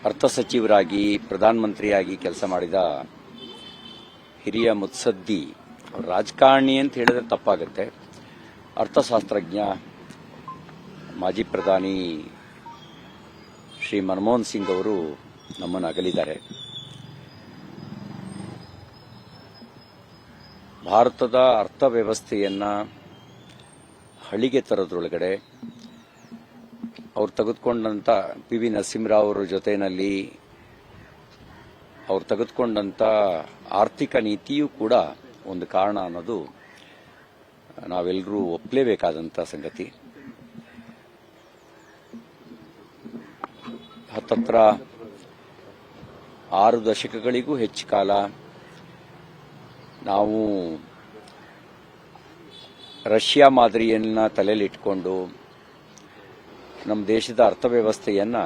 ಅರ್ಥ ಸಚಿವರಾಗಿ ಪ್ರಧಾನಮಂತ್ರಿಯಾಗಿ ಕೆಲಸ ಮಾಡಿದ ಹಿರಿಯ ಮುತ್ಸದ್ದಿ, ರಾಜಕಾರಣಿ ಅಂತ ಹೇಳಿದ್ರೆ ತಪ್ಪಾಗುತ್ತೆ, ಅರ್ಥಶಾಸ್ತ್ರಜ್ಞ, ಮಾಜಿ ಪ್ರಧಾನಿ ಶ್ರೀ ಮನಮೋಹನ್ ಸಿಂಗ್ ಅವರು ನಮ್ಮನ್ನು ಅಗಲಿದ್ದಾರೆ. ಭಾರತದ ಅರ್ಥವ್ಯವಸ್ಥೆಯನ್ನ ಹಳಿಗೆ ತರೋದ್ರೊಳಗಡೆ ಅವ್ರು ತೆಗೆದುಕೊಂಡಂತ ಪಿ.ವಿ. ನರಸಿಂಹರಾವ್ ಅವರ ಜೊತೆಯಲ್ಲಿ ಅವ್ರು ತೆಗೆದುಕೊಂಡಂತ ಆರ್ಥಿಕ ನೀತಿಯೂ ಕೂಡ ಒಂದು ಕಾರಣ ಅನ್ನೋದು ನಾವೆಲ್ಲರೂ ಒಪ್ಪಲೇಬೇಕಾದಂಥ ಸಂಗತಿ. ಹತ್ತತ್ರ 6 ದಶಕಗಳಿಗೂ ಹೆಚ್ಚು ಕಾಲ ನಾವು ರಷ್ಯಾ ಮಾದರಿಯನ್ನ ತಲೆಯಲ್ಲಿಟ್ಕೊಂಡು ನಮ್ಮ ದೇಶದ ಅರ್ಥವ್ಯವಸ್ಥೆಯನ್ನ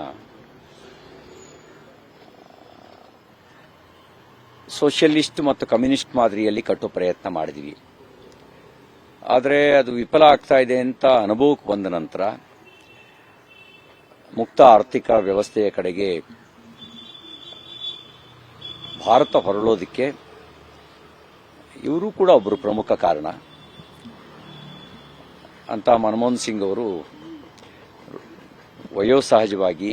ಸೋಷಿಯಲಿಸ್ಟ್ ಮತ್ತು ಕಮ್ಯುನಿಸ್ಟ್ ಮಾದರಿಯಲ್ಲಿ ಕಟ್ಟೋ ಪ್ರಯತ್ನ ಮಾಡಿದ್ವಿ. ಆದರೆ ಅದು ವಿಫಲ ಆಗ್ತಾ ಇದೆ ಅಂತ ಅನುಭವಕ್ಕೆ ಬಂದ ನಂತರ ಮುಕ್ತ ಆರ್ಥಿಕ ವ್ಯವಸ್ಥೆಯ ಕಡೆಗೆ ಭಾರತ ಹೊರಳೋದಕ್ಕೆ ಇವರು ಕೂಡ ಒಬ್ಬರು ಪ್ರಮುಖ ಕಾರಣ ಅಂತ ಮನಮೋಹನ್ ಸಿಂಗ್ ಅವರು ವಯೋಸಹಜವಾಗಿ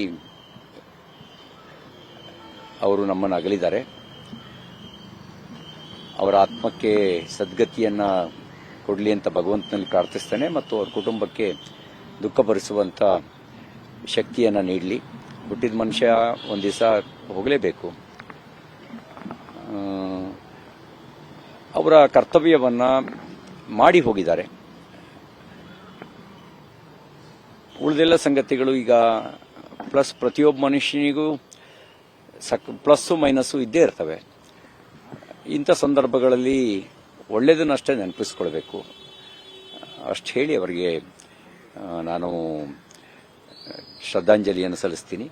ಅವರು ನಮ್ಮನ್ನು ಅಗಲಿದ್ದಾರೆ. ಅವರ ಆತ್ಮಕ್ಕೆ ಸದ್ಗತಿಯನ್ನ ಕೊಡಲಿ ಅಂತ ಭಗವಂತನಲ್ಲಿ ಪ್ರಾರ್ಥಿಸ್ತೇನೆ ಮತ್ತು ಅವರ ಕುಟುಂಬಕ್ಕೆ ದುಃಖ ಭರಿಸುವಂತ ಶಕ್ತಿಯನ್ನ ನೀಡಲಿ. ಹುಟ್ಟಿದ ಮನುಷ್ಯ ಒಂದು ದಿವಸ ಹೋಗಲೇಬೇಕು. ಅವರ ಕರ್ತವ್ಯವನ್ನ ಮಾಡಿ ಹೋಗಿದ್ದಾರೆ. ಉಳಿದೆಲ್ಲ ಸಂಗತಿಗಳು ಈಗ ಪ್ರತಿಯೊಬ್ಬ ಮನುಷ್ಯನಿಗೂ ಪ್ಲಸ್ಸು ಮೈನಸ್ಸು ಇದ್ದೇ ಇರ್ತವೆ. ಇಂಥ ಸಂದರ್ಭಗಳಲ್ಲಿ ಒಳ್ಳೆಯದನ್ನಷ್ಟೇ ನೆನಪಿಸ್ಕೊಳ್ಬೇಕು. ಅಷ್ಟು ಹೇಳಿ ಅವರಿಗೆ ನಾನು ಶ್ರದ್ಧಾಂಜಲಿಯನ್ನು ಸಲ್ಲಿಸ್ತೀನಿ.